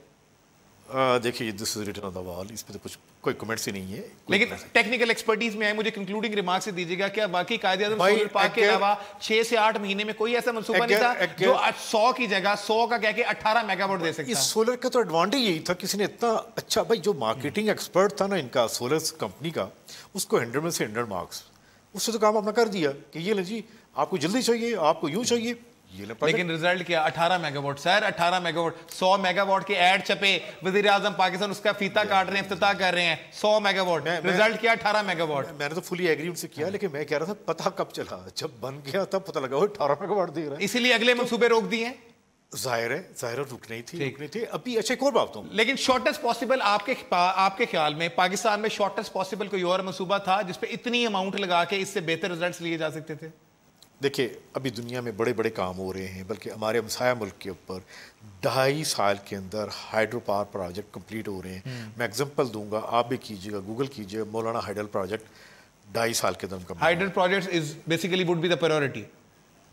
देखिए this is written on the wall, इस पे तो कुछ कोई कमेंट्स ही नहीं है। लेकिन टेक्निकल एक्सपर्टीज में आए, मुझे कंक्लूडिंग रिमार्क से दीजिएगा क्या बाकी कायदे-ए-आज़म सोलर पार्क के अलावा 6 से 8 महीने में कोई ऐसा मंसूबा नहीं था जो 100 की जगह 100 का कह के 18 मेगावाट दे सकता है? इस सोलर का तो एडवांटेज यही था, किसी ने इतना अच्छा, भाई जो मार्केटिंग एक्सपर्ट था ना इनका सोलर कंपनी का, उसको 100 में से 100 मार्क्स, उससे तो काम अपना कर दिया कि ये ले जी आपको जल्दी चाहिए, आपको यूं चाहिए, लेकिन रिजल्ट क्या? 18 मेगावाट सर, 18 मेगावाट, 100 मेगावाट के ऐड छपे, वजीर आजम पाकिस्तान उसका फीता काट रहे हैं, इफ्तिताह कर रहे हैं, 100 मेगावाट, रिजल्ट क्या? 18 मेगावाट। मैंने तो फुली एग्री उनसे किया, लेकिन मैं कह रहा था पता कब चला, जब बन गया तब पता लगा वो 18 मेगावाट दे रहा है। इसीलिए अगले मंसूबे रोक दिए। जाहिर है रुकनी थी अभी। अच्छा एक और बात हूँ, लेकिन शॉर्टेस्ट पॉसिबल आपके ख्याल में पाकिस्तान में शॉर्टेस्ट पॉसिबल कोई और मंसूबा था जिसपे इतनी अमाउंट लगा के इससे बेहतर रिजल्ट्स लिए जा सकते थे? देखिए अभी दुनिया में बड़े बड़े काम हो रहे हैं, बल्कि हमारे हमसाया मुल्क के ऊपर 2.5 साल के अंदर हाइड्रो पावर प्रोजेक्ट कंप्लीट हो रहे हैं। मैं एग्जांपल दूंगा, आप भी कीजिएगा, गूगल कीजिएगा, मौलाना हाइडल प्रोजेक्ट 2.5 साल के अंदर। Hydel project is basically would be the priority.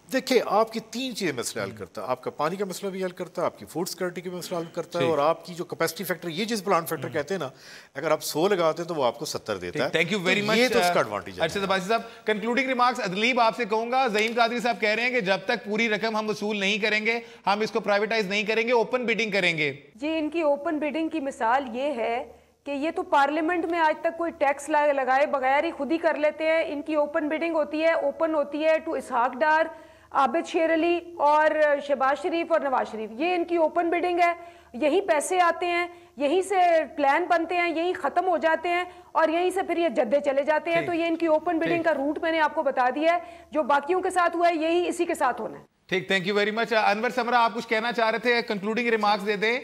देखिए आपकी 3 चीज़ें मसले हल करता है, आपका पानी का मसला भी हल करता है, आपकी फूड सिक्योरिटी का मसला हल करता है, और आपकी जो कैपेसिटी फैक्टर, ये जिस प्लांट फैक्टर कहते हैं ना, अगर आप 100 लगाते हैं तो वो आपको 70 देता है। थैंक यू वेरी मच, ये तो उसका एडवांटेज है। अच्छा बासी साहब, कंक्लूडिंग रिमार्क्स अदलीब आपसे कहूंगा। ज़हीम कादरी साहब कह रहे हैं कि जब तक पूरी रकम हम वसूल नहीं करेंगे, हम इसको प्राइवेटाइज नहीं करेंगे, ओपन बिडिंग करेंगे। जी, इनकी ओपन बिडिंग की मिसाल ये है कि ये तो पार्लियामेंट में आज तक कोई टैक्स लगाए बगैर ही खुद ही कर लेते हैं। इनकी ओपन बिडिंग होती है, ओपन होती है टू इसहाक डार, आबिद शेर अली और शहबाज शरीफ और नवाज शरीफ, ये इनकी ओपन बिडिंग है। यही पैसे आते हैं, यहीं से प्लान बनते हैं, यहीं ख़त्म हो जाते हैं और यहीं से फिर ये जद्दे चले जाते हैं। तो ये इनकी ओपन बिडिंग का रूट मैंने आपको बता दिया है, जो बाकियों के साथ हुआ है यही इसी के साथ होना है। ठीक, thank you very much. Anwar Samra, आप कुछ कहना चाह रहे थे, कंक्लूडिंग रिमार्क्स दे दें।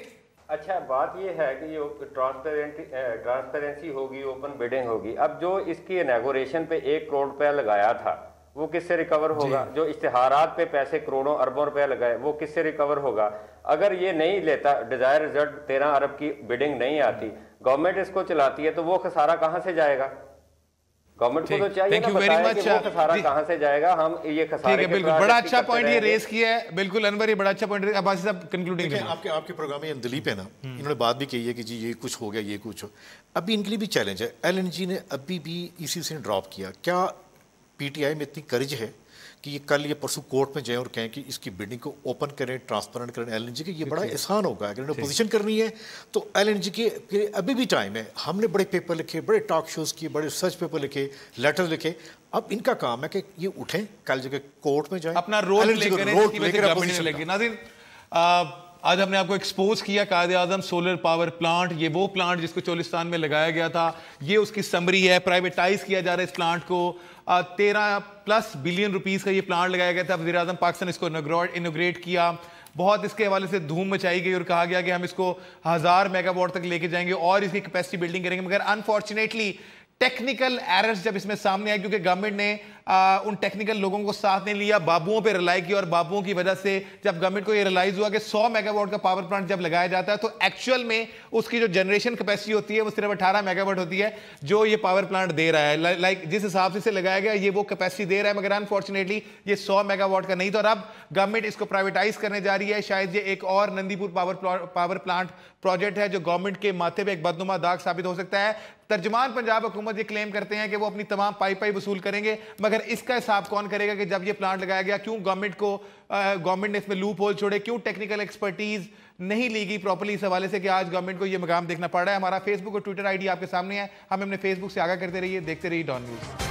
अच्छा, बात ये है कि ये ट्रांसपेरेंसी होगी, ओपन बिडिंग होगी। अब जो इसकी इनॉग्रेशन पे 1 करोड़ रुपया लगाया था वो किससे रिकवर होगा? जो इश्तिहारात पे पैसे करोड़ों अरबों रुपया लगाए वो किससे रिकवर होगा? अगर ये नहीं लेता, डिजायर रिजल्ट 13 अरब की बिडिंग नहीं आती, गवर्नमेंट इसको चलाती है, तो वो खसारा कहाँ से जाएगा? गवर्नमेंट को तो चाहिए ना बताए कि वो खसारा कहाँ से जाएगा। हम ये खसारे, बिल्कुल बड़ा अच्छा पॉइंट ये रेस किया है, बिल्कुल अनवर, ये बड़ा अच्छा पॉइंट। अब्बासी साहब कंक्लूडिंग। आपके प्रोग्राम में दिलीप है ना, इन्होंने बात भी कही है कि जी ये कुछ हो गया, ये कुछ हो। अभी इनके लिए भी चैलेंज है। LNG ने अभी भी इसी से ड्रॉप किया। क्या PTI में इतनी करेज है कि ये कल ये परसों कोर्ट में जाएं और कहें कि इसकी बिडिंग को ओपन करें, ट्रांसपेरेंट करें LNG के? ये बड़ा आसान होगा। अगर इन्हें पोजीशन करनी है तो LNG के अभी भी टाइम है। हमने बड़े पेपर लिखे, बड़े टॉक शोज किए, बड़े रिसर्च पेपर लिखे, लेटर लिखे। अब इनका काम है कि ये उठें, कल जगह कोर्ट में जाएं, अपना रोल लेकर। नाज़रीन, आज हमने आपको एक्सपोज किया कायदे-ए-आज़म सोलर पावर प्लांट, ये वो प्लांट जिसको चोलिस्तान में लगाया गया था, ये उसकी समरी है। प्राइवेटाइज किया जा रहा है इस प्लांट को। 13+ बिलियन रुपीस का ये प्लांट लगाया गया था। वज़ीर आज़म पाकिस्तान इसको इनोग्रेट किया, बहुत इसके हवाले से धूम मचाई गई और कहा गया कि हम इसको 1000 मेगावाट तक लेके जाएंगे और इसकी कैपेसिटी बिल्डिंग करेंगे। मगर अनफॉर्चुनेटली टेक्निकल एरर्स जब इसमें सामने आए, क्योंकि गवर्नमेंट ने उन टेक्निकल लोगों को साथ नहीं लिया, बाबुओं पे रिलाई किया, और बाबुओं की वजह से जब गवर्नमेंट को ये रियलाइज हुआ कि 100 मेगावाट का पावर प्लांट जब लगाया जाता है तो एक्चुअल में उसकी जो जनरेशन कैपेसिटी होती है वो सिर्फ 18 मेगावाट होती है जो ये पावर प्लांट दे रहा है। लाइक जिस हिसाब से इसे लगाया गया ये वो कैपेसिटी दे रहा है, मगर अनफॉर्चुनेटली ये 100 मेगावाट का नहीं था। और अब गवर्नमेंट इसको प्राइवेटाइज करने जा रही है। शायद ये एक और नंदीपुर पावर प्लांट प्रोजेक्ट है जो गवर्नमेंट के माथे पे एक बदनुमा दाग साबित हो सकता है। तर्जुमान पंजाब हुकूमत ये क्लेम करते हैं कि वो अपनी तमाम पाई वसूल करेंगे, मगर इसका हिसाब कौन करेगा कि जब ये प्लांट लगाया गया क्यों गवर्नमेंट ने इसमें लूप होल छोड़े, क्यों टेक्निकल एक्सपर्टीज नहीं ली गई प्रॉपर्ली इस हवाले से कि आज गवर्नमेंट को ये मकाम देखना पड़ रहा है। हमारा फेसबुक और ट्विटर ID आपके सामने है, हम अपने फेसबुक से आगाह करते रहिए, देखते रहिए डॉन न्यूज़।